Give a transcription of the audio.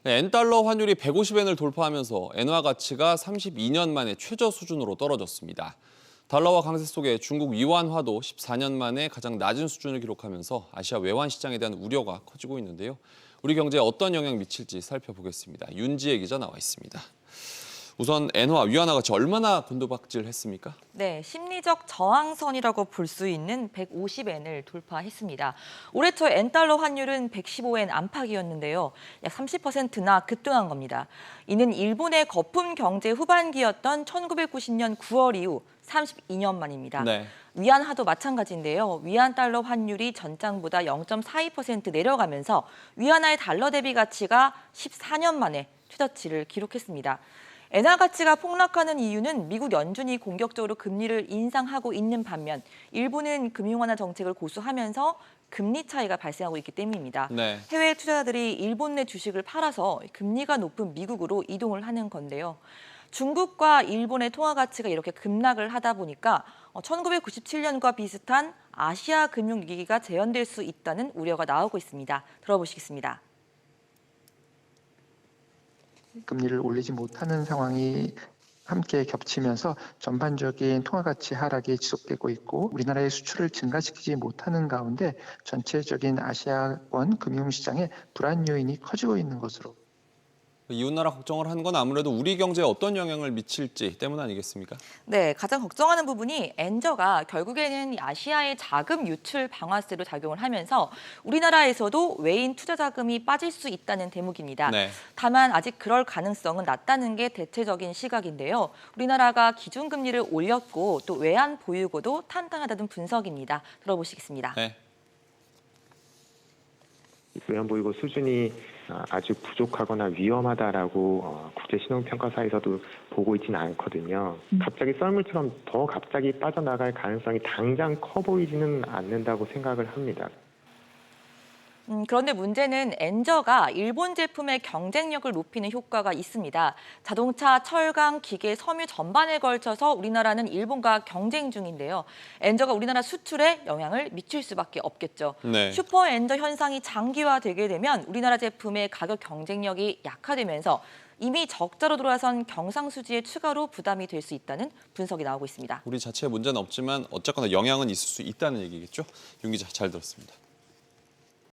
네, N달러 환율이 150엔을 돌파하면서 엔화 가치가 32년 만에 최저 수준으로 떨어졌습니다. 달러화 강세 속에 중국 위완화도 14년 만에 가장 낮은 수준을 기록하면서 아시아 외환 시장에 대한 우려가 커지고 있는데요. 우리 경제에 어떤 영향을 미칠지 살펴보겠습니다. 윤지혜 기자 나와 있습니다. 우선 엔화, 위안화 가치 얼마나 곤두박질했습니까? 네, 심리적 저항선이라고 볼 수 있는 150엔을 돌파했습니다. 올해 초 N달러 환율은 115엔 안팎이었는데요. 약 30%나 급등한 겁니다. 이는 일본의 거품 경제 후반기였던 1990년 9월 이후 32년 만입니다. 네. 위안화도 마찬가지인데요. 위안달러 환율이 전장보다 0.42% 내려가면서 위안화의 달러 대비 가치가 14년 만에 최저치를 기록했습니다. 엔화 가치가 폭락하는 이유는 미국 연준이 공격적으로 금리를 인상하고 있는 반면 일본은 금융 완화 정책을 고수하면서 금리 차이가 발생하고 있기 때문입니다. 네. 해외 투자자들이 일본 내 주식을 팔아서 금리가 높은 미국으로 이동을 하는 건데요. 중국과 일본의 통화 가치가 이렇게 급락을 하다 보니까 1997년과 비슷한 아시아 금융 위기가 재현될 수 있다는 우려가 나오고 있습니다. 들어보시겠습니다. 금리를 올리지 못하는 상황이 함께 겹치면서 전반적인 통화가치 하락이 지속되고 있고 우리나라의 수출을 증가시키지 못하는 가운데 전체적인 아시아권 금융시장의 불안 요인이 커지고 있는 것으로 이웃나라 걱정을 한 건 아무래도 우리 경제에 어떤 영향을 미칠지 때문 아니겠습니까? 네, 가장 걱정하는 부분이 엔저가 결국에는 아시아의 자금 유출 방아쇠로 작용을 하면서 우리나라에서도 외인 투자 자금이 빠질 수 있다는 대목입니다. 네. 다만 아직 그럴 가능성은 낮다는 게 대체적인 시각인데요. 우리나라가 기준금리를 올렸고 또 외환 보유고도 탄탄하다는 분석입니다. 들어보시겠습니다. 네. 외환보유고 수준이 아주 부족하거나 위험하다라고 국제신용평가사에서도 보고 있지는 않거든요. 갑자기 썰물처럼 더 갑자기 빠져나갈 가능성이 당장 커 보이지는 않는다고 생각을 합니다. 그런데 문제는 엔저가 일본 제품의 경쟁력을 높이는 효과가 있습니다. 자동차, 철강, 기계, 섬유 전반에 걸쳐서 우리나라는 일본과 경쟁 중인데요. 엔저가 우리나라 수출에 영향을 미칠 수밖에 없겠죠. 네. 슈퍼 엔저 현상이 장기화되게 되면 우리나라 제품의 가격 경쟁력이 약화되면서 이미 적자로 돌아선 경상수지에 추가로 부담이 될 수 있다는 분석이 나오고 있습니다. 우리 자체에 문제는 없지만 어쨌거나 영향은 있을 수 있다는 얘기겠죠? 윤 기자 잘 들었습니다.